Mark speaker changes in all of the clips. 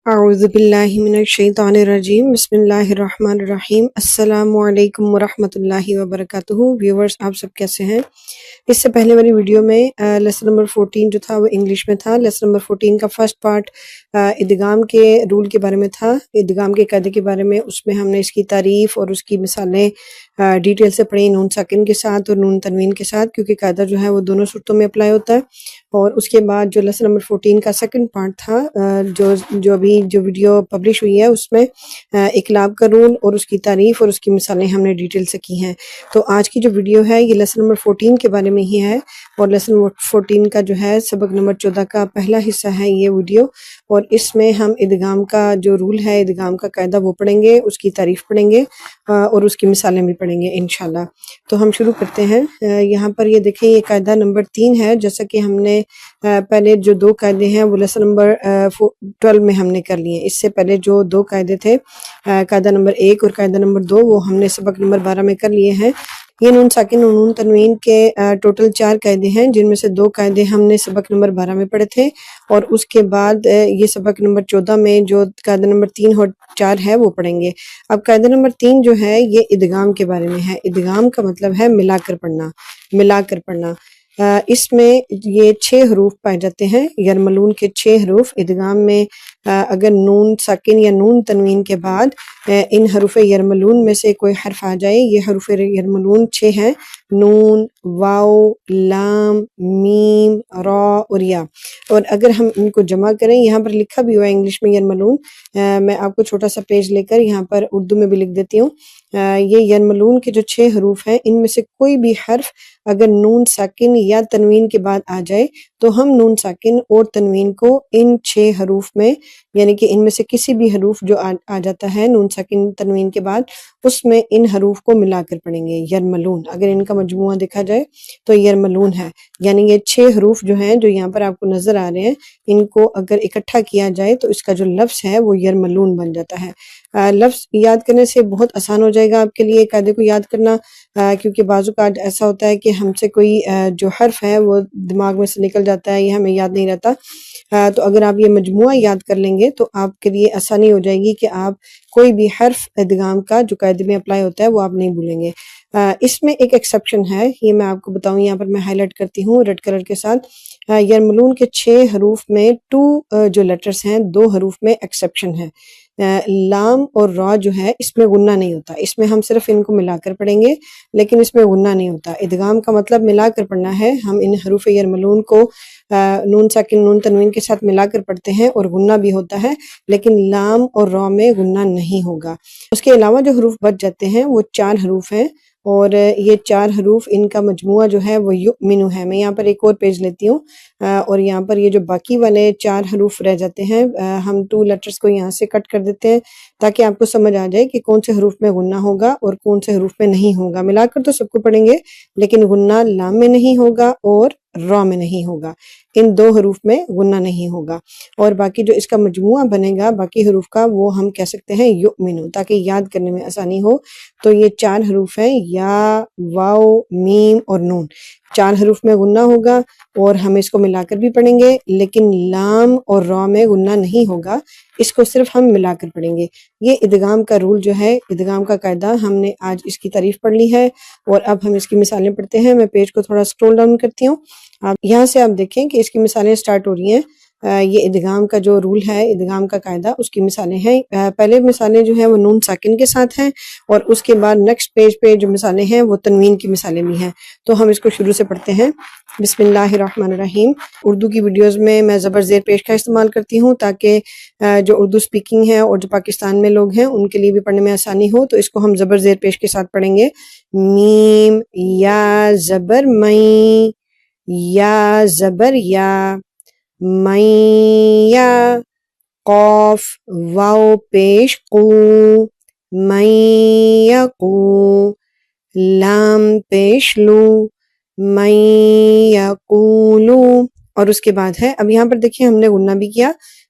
Speaker 1: اعوذ باللہ من الشیطان الرجیم بسم اللہ الرحمن الرحیم السلام علیکم ورحمۃ اللہ وبرکاتہ۔ ویورز آپ سب کیسے ہیں؟ اس سے پہلے والی ویڈیو میں لیسن نمبر 14 جو تھا وہ انگلش میں تھا۔ لیسن نمبر 14 کا فرسٹ پارٹ ادغام کے رول کے بارے میں تھا، ادغام کے قاعدے کے بارے میں۔ اس میں ہم نے اس کی تعریف اور اس کی مثالیں ڈیٹیل سے پڑھی، نون ساکن کے ساتھ اور نون تنوین کے ساتھ، کیونکہ قاعدہ جو ہے وہ دونوں صورتوں میں اپلائی ہوتا ہے۔ اور اس کے بعد جو لیسن نمبر 14 کا سیکنڈ پارٹ تھا، جو ویڈیو پبلش ہوئی ہے، اس میں اقلاب کا رول اور اس کی تعریف اور اس کی مثالیں ہم نے ڈیٹیل سے کی ہیں۔ تو آج کی جو ویڈیو ہے یہ لیسن نمبر 14 کے بارے میں ہی ہے، اور لیسن نمبر 14 کا جو ہے سبق نمبر 14 کا پہلا حصہ ہے یہ ویڈیو، اور اس میں ہم ادغام کا جو رول ہے، ادغام کا قاعدہ وہ پڑھیں گے، اس کی تعریف پڑھیں گے اور اس کی مثالیں بھی پڑھیں گے انشاءاللہ۔ تو ہم شروع کرتے ہیں۔ یہاں پر یہ دیکھیں، یہ قاعدہ نمبر 3 ہے، جیسا کہ ہم نے پہلے جو 2 قاعدے ہیں وہ لیسن نمبر 12 میں ہم نے کر لیے۔ اس سے پہلے جو 2 قاعدے تھے، قاعدہ نمبر 1 اور قاعدہ نمبر 2، وہ ہم نے سبق نمبر 12 میں کر لیے ہیں۔ یہ نون ساکن اور نون تنوین کے ٹوٹل 4 قاعدے ہیں، جن میں سے 2 قاعدے ہم نے سبق نمبر 12 میں پڑھے تھے، اور اس کے بعد یہ سبق نمبر 14 میں جو قاعدہ نمبر 3 اور 4 ہے وہ پڑھیں گے۔ اب قاعدہ نمبر 3 جو ہے یہ ادغام کے بارے میں ہے۔ ادغام کا مطلب ہے ملا کر پڑھنا، ملا کر پڑھنا۔ اس میں یہ 6 حروف پائے جاتے ہیں، یرملون کے 6 حروف۔ ادغام میں اگر نون ساکن یا نون تنوین کے بعد ان حروف یرملون میں سے کوئی حرف آ جائے، یہ حروف یرملون 6 ہیں، نون، واو، لام، میم، را اور یا۔ اور اگر ہم ان کو جمع کریں، یہاں پر لکھا بھی ہوا ہے انگلش میں یرملون، میں آپ کو چھوٹا سا پیج لے کر یہاں پر اردو میں بھی لکھ دیتی ہوں۔ یہ یرملون کے جو 6 حروف ہیں، ان میں سے کوئی بھی حرف اگر نون ساکن یا تنوین کے بعد آ جائے تو ہم نون ساکن اور تنوین کو ان 6 حروف میں، یعنی کہ ان میں سے کسی بھی حروف جو آ جاتا ہے نون ساکن تنوین کے بعد، اس میں ان حروف کو ملا کر پڑھیں گے۔ یرملون اگر ان کا مجموعہ دیکھا جائے تو یرملون ہے، یعنی یہ 6 حروف جو ہیں جو یہاں پر آپ کو نظر آ رہے ہیں، ان کو اگر اکٹھا کیا جائے تو اس کا جو لفظ ہے وہ یرملون بن جاتا ہے۔ لفظ یاد کرنے سے بہت آسان ہو جائے گا آپ کے لیے قاعدے کو یاد کرنا، کیونکہ بعض اوقات ایسا ہوتا ہے کہ ہم سے کوئی جو حرف ہے وہ دماغ میں سے نکل جاتا ہے، یہ ہمیں یاد نہیں رہتا۔ تو اگر آپ یہ مجموعہ یاد کر لیں گے تو آپ کے لیے آسانی ہو جائے گی کہ آپ کوئی بھی حرف ادغام کا جو قاعدے میں اپلائی ہوتا ہے وہ آپ نہیں بھولیں گے۔ اس میں ایک ایکسیپشن ہے، یہ میں آپ کو بتاؤں، یہاں پر میں ہائی لائٹ کرتی ہوں ریڈ کلر کے ساتھ۔ یرملون کے 6 حروف میں 2 جو لیٹرز ہیں، 2 حروف میں ایکسیپشن ہے۔ لام اور را جو ہے اس میں غنہ نہیں ہوتا، اس میں ہم صرف ان کو ملا کر پڑھیں گے، لیکن اس میں غنہ نہیں ہوتا۔ ادغام کا مطلب ملا کر پڑھنا ہے، ہم ان حروف یرملون کو نون ساکن نون تنوین کے ساتھ ملا کر پڑھتے ہیں اور غنہ بھی ہوتا ہے، لیکن لام اور را میں غنہ نہیں ہوگا۔ اس کے علاوہ جو حروف بچ جاتے ہیں وہ 4 حروف ہیں، اور یہ 4 حروف ان کا مجموعہ جو ہے وہ یؤمنو ہے۔ میں یہاں پر ایک اور پیج لیتی ہوں، اور یہاں پر یہ جو باقی والے 4 حروف رہ جاتے ہیں، ہم 2 لیٹرز کو یہاں سے کٹ کر دیتے ہیں تاکہ آپ کو سمجھ آ جائے کہ کون سے حروف میں غنہ ہوگا اور کون سے حروف میں نہیں ہوگا۔ ملا کر تو سب کو پڑھیں گے، لیکن غنہ لام میں نہیں ہوگا اور را میں نہیں ہوگا، ان 2 حروف میں غنہ نہیں ہوگا، اور باقی جو اس کا مجموعہ بنے گا باقی حروف کا، وہ ہم کہہ سکتے ہیں یؤمنو، تاکہ یاد کرنے میں آسانی ہو۔ تو یہ 4 حروف ہیں، یا، واو، میم اور نون۔ 4 حروف میں غنہ ہوگا اور ہم اس کو ملا کر بھی پڑھیں گے، لیکن لام اور را میں غنہ نہیں ہوگا، اس کو صرف ہم ملا کر پڑھیں گے۔ یہ ادغام کا رول جو ہے، ادغام کا قاعدہ، ہم نے آج اس کی تعریف پڑھ لی ہے، اور اب ہم اس کی مثالیں پڑھتے ہیں۔ میں پیج کو تھوڑا سکرول ڈاؤن کرتی ہوں، یہاں سے آپ دیکھیں کہ اس کی مثالیں سٹارٹ ہو رہی ہیں۔ یہ ادغام کا جو رول ہے، ادغام کا قاعدہ، اس کی مثالیں ہیں۔ پہلے مثالیں جو ہیں وہ نون ساکن کے ساتھ ہیں، اور اس کے بعد نیکسٹ پیج پہ جو مثالیں ہیں وہ تنوین کی مثالیں بھی ہیں۔ تو ہم اس کو شروع سے پڑھتے ہیں۔ بسم اللہ الرحمن الرحیم۔ اردو کی ویڈیوز میں زبر زیر پیش کا استعمال کرتی ہوں تاکہ جو اردو سپیکنگ ہے اور جو پاکستان میں لوگ ہیں ان کے لیے بھی پڑھنے میں آسانی ہو، تو اس کو ہم زبر زیر پیش کے ساتھ پڑھیں گے۔ میم، یا زبر مئی، یا زبر یا، میا، قاف، واو پیش قو، میقو، لام پیش لو، میقولو، اور اس کے بعد ہے، اب یہاں پر دیکھیں ہم نے غنہ بھی کیا،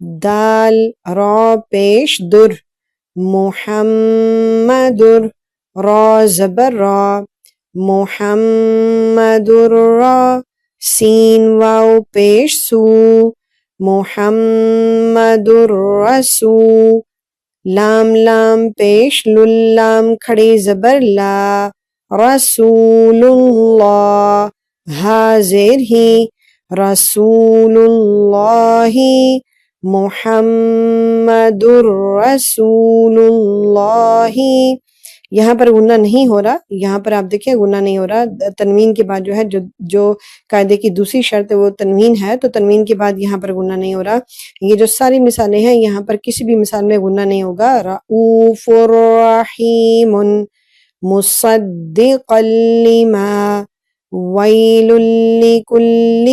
Speaker 1: دال را پیش در محمدر را زبر را محمدر را سین واو پیش سو محمدر رسو لام لام پیش لل لام کھڑی زبر لا رسول اللہ حاضر ہی رسول اللہ محمد رسول اللہ. یہاں پر غنہ نہیں ہو رہا، یہاں پر آپ دیکھیں غنہ نہیں ہو رہا، تنوین کے بعد جو ہے جو قاعدے کی دوسری شرط ہے وہ تنوین ہے، تو تنوین کے بعد یہاں پر غنہ نہیں ہو رہا. یہ جو ساری مثالیں ہیں یہاں پر کسی بھی مثال میں غنہ نہیں ہوگا. رؤوف رحیم مصدقا لما ویل لکل.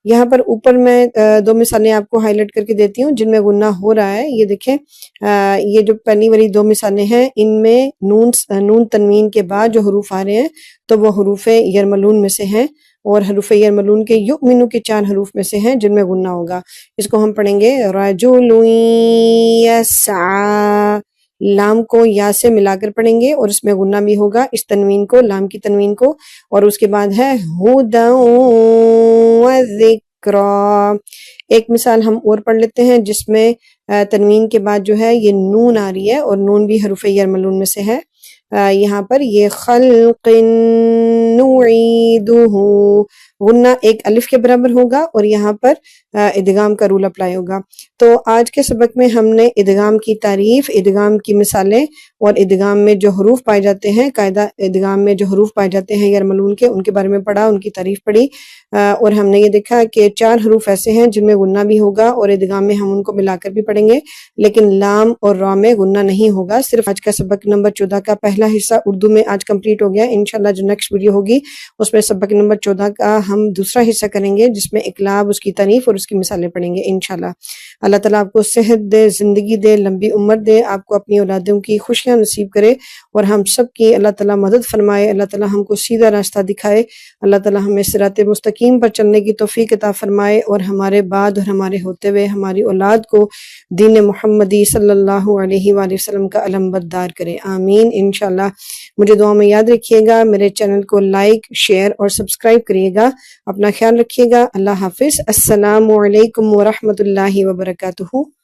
Speaker 1: یہاں پر اوپر میں دو مثالیں آپ کو ہائی لائٹ کر کے دیتی ہوں جن میں غنہ ہو رہا ہے. یہ دیکھیں یہ جو پہلی والی دو مثالیں ہیں ان میں نون تنوین کے بعد جو حروف آ رہے ہیں تو وہ حروف یرملون میں سے ہیں، اور حروف یرملون کے یؤمنو کے 4 حروف میں سے ہیں جن میں غنہ ہوگا. اس کو ہم پڑھیں گے رجل یسعی، لام کو یا سے ملا کر پڑھیں گے اور اس میں غنہ بھی ہوگا، اس تنوین کو، لام کی تنوین کو. اور اس کے بعد ہے ہدی وذکری. ایک مثال ہم اور پڑھ لیتے ہیں جس میں تنوین کے بعد جو ہے یہ نون آ رہی ہے اور نون بھی حروف یرملون میں سے ہے. یہاں پر یہ خلق نعیدہ، غنہ ایک الف کے برابر ہوگا اور یہاں پر ادغام کا رول اپلائی ہوگا. تو آج کے سبق میں ہم نے ادغام کی تعریف، ادغام کی مثالیں اور ادغام میں جو حروف پائے جاتے ہیں، قاعدہ ادغام میں جو حروف پائے جاتے ہیں یرملون کے، ان کے بارے میں پڑھا، ان کی تعریف پڑھی، اور ہم نے یہ دیکھا کہ 4 حروف ایسے ہیں جن میں غنہ بھی ہوگا اور ادغام میں ہم ان کو ملا کر بھی پڑھیں گے، لیکن لام اور را میں غنہ نہیں ہوگا. صرف آج کا سبق نمبر 14 کا پہلا حصہ اردو میں آج کمپلیٹ ہو گیا. انشاءاللہ جو نیکسٹ ویڈیو ہوگی اس میں سبق نمبر 14 کا ہم دوسرا حصہ کریں گے جس میں اقلاب، اس کی تعریف اور اس کی مثالیں پڑھیں گے انشاءاللہ. اللہ تعالیٰ آپ کو صحت دے، زندگی دے، لمبی عمر دے، آپ کو اپنی اولادوں کی خوشیاں نصیب کرے اور ہم سب کی اللہ تعالیٰ مدد فرمائے. اللہ تعالیٰ ہم کو سیدھا راستہ دکھائے. اللہ تعالیٰ ہمیں صراط مستقیم پر چلنے کی توفیق عطا فرمائے اور ہمارے بعد اور ہمارے ہوتے ہوئے ہماری اولاد کو دین محمدی صلی اللہ علیہ وآلہ وسلم کا علمبردار کرے. آمین انشاءاللہ. مجھے دعا میں یاد رکھیے گا، میرے چینل کو لائک، شیئر اور سبسکرائب کریے گا. اپنا خیال رکھیے گا. اللہ حافظ. السلام علیکم ورحمۃ اللہ وبرکاتہ.